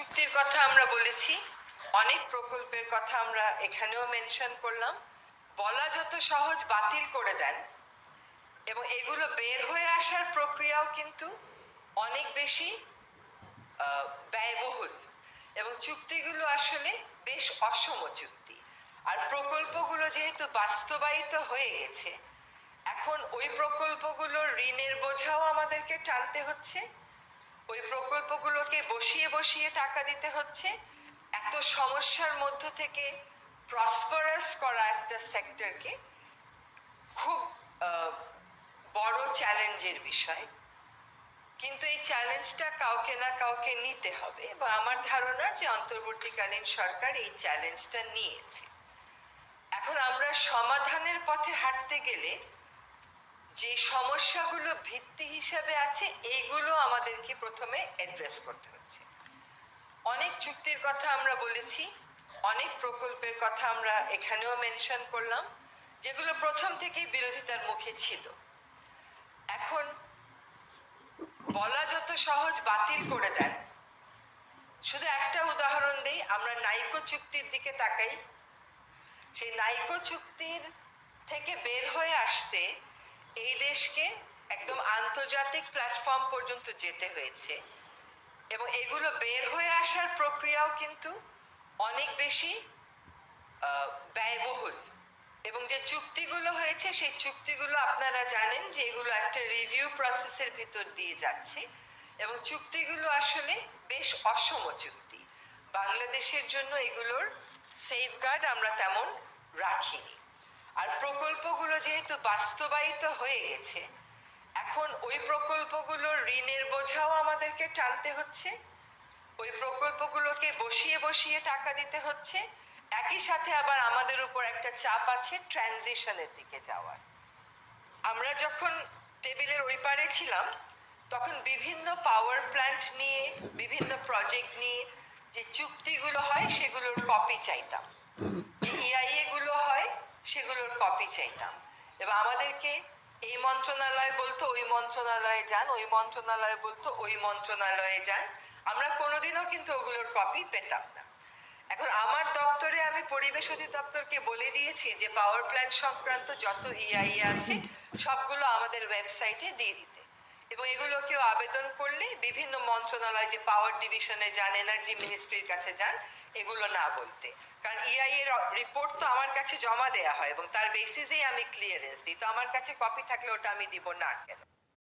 চুক্তির কথা আমরা বলেছি, অনেক প্রকল্পের কথা আমরা এখানেও মেনশন করলাম। বলা যত সহজ বাতিল করে দেন, এবং এগুলো বের হয়ে আসার প্রক্রিয়াও কিন্তু অনেক বেশি ব্যয়বহুল, এবং চুক্তিগুলো আসলে বেশ অসম চুক্তি। আর প্রকল্পগুলো যেহেতু বাস্তবায়িত হয়ে গেছে, এখন ওই প্রকল্পগুলোর ঋণের বোঝাও আমাদেরকে টানতে হচ্ছে, ওই প্রকল্পগুলোকে বসিয়ে বসিয়ে টাকা দিতে হচ্ছে। এত সমস্যার মধ্য থেকে প্রসপারাস করা একটা সেক্টরকে খুব বড় চ্যালেঞ্জের বিষয়। কিন্তু এই চ্যালেঞ্জটা কাউকে না কাউকে নিতে হবে, এবং আমার ধারণা যে অন্তর্বর্তীকালীন সরকার এই চ্যালেঞ্জটা নিয়েছে। এখন আমরা সমাধানের পথে হাঁটতে গেলে যে সমস্যাগুলো ভিত্তি হিসাবে আছে, এইগুলো আমাদেরকে প্রথমে অ্যাড্রেস করতে হচ্ছে। অনেক চুক্তির কথা আমরা বলেছি, অনেক প্রকল্পের কথা আমরা এখানেও মেনশন করলাম, যেগুলো প্রথম থেকেই বিরোধিতার মুখে ছিল। এখন বলা যত সহজ বাতিল করে দেন। শুধু একটা উদাহরণ দেই, আমরা নাইকো চুক্তির দিকে তাকাই। সেই নাইকো চুক্তির থেকে বের হয়ে আসতে এই দেশকে একদম আন্তর্জাতিক প্ল্যাটফর্ম পর্যন্ত যেতে হয়েছে, এবং এগুলো বের হয়ে আসার প্রক্রিয়াও কিন্তু অনেক বেশি ব্যয়বহুল। এবং যে চুক্তিগুলো হয়েছে সেই চুক্তিগুলো আপনারা জানেন যে এগুলো একটা রিভিউ প্রসেসের ভিতর দিয়ে যাচ্ছে, এবং চুক্তিগুলো আসলে বেশ অসম চুক্তি। বাংলাদেশের জন্য এগুলোর সেফগার্ড আমরা তেমন রাখিনি। আর প্রকল্পগুলো যেহেতু বাস্তবায়িত হয়ে গেছে, এখন ওই প্রকল্পগুলোর ঋণের বোঝাও আমাদেরকে টানতে হচ্ছে, ওই প্রকল্পগুলোকে বসিয়ে বসিয়ে টাকা দিতে হচ্ছে। একই সাথে আবার আমাদের উপর একটা চাপ আছে ট্রানজিশনের দিকে যাওয়ার। আমরা যখন টেবিলের ওই পারে ছিলাম, তখন বিভিন্ন পাওয়ার প্ল্যান্ট নিয়ে, বিভিন্ন প্রজেক্ট নিয়ে যে চুক্তিগুলো হয় সেগুলোর কপি চাইতাম, যে ইআইএ গুলো হয় সেগুলোর কপি চাইতাম, এবং আমাদেরকে এই মন্ত্রণালয় বলতো ওই মন্ত্রণালয়ে যান, ওই মন্ত্রণালয় বলতো ওই মন্ত্রণালয়ে যান। আমরা কোনোদিনও কিন্তু ওগুলোর কপি পেতাম না। এখন আমার দপ্তরে আমি পরিবেশ অধিদপ্তরকে বলে দিয়েছি যে পাওয়ার প্ল্যান্ট সংক্রান্ত যত ইআইএ আছে সবগুলো আমাদের ওয়েবসাইটে দিয়ে দিতে, এবং এগুলো কেউ আবেদন করলে বিভিন্ন মন্ত্রণালয়, যে পাওয়ার ডিভিশনে যান, এনার্জি মিনিস্ট্রির কাছে যান, এগুলো না বলতে। কারণ ইআইএ এর রিপোর্ট তো আমার কাছে জমা দেয়া হয়, এবং তার বেসিসেই আমি ক্লিয়ারেন্স দিই। তো আমার কাছে কপি থাকলে ওটা আমি দিব না কেন?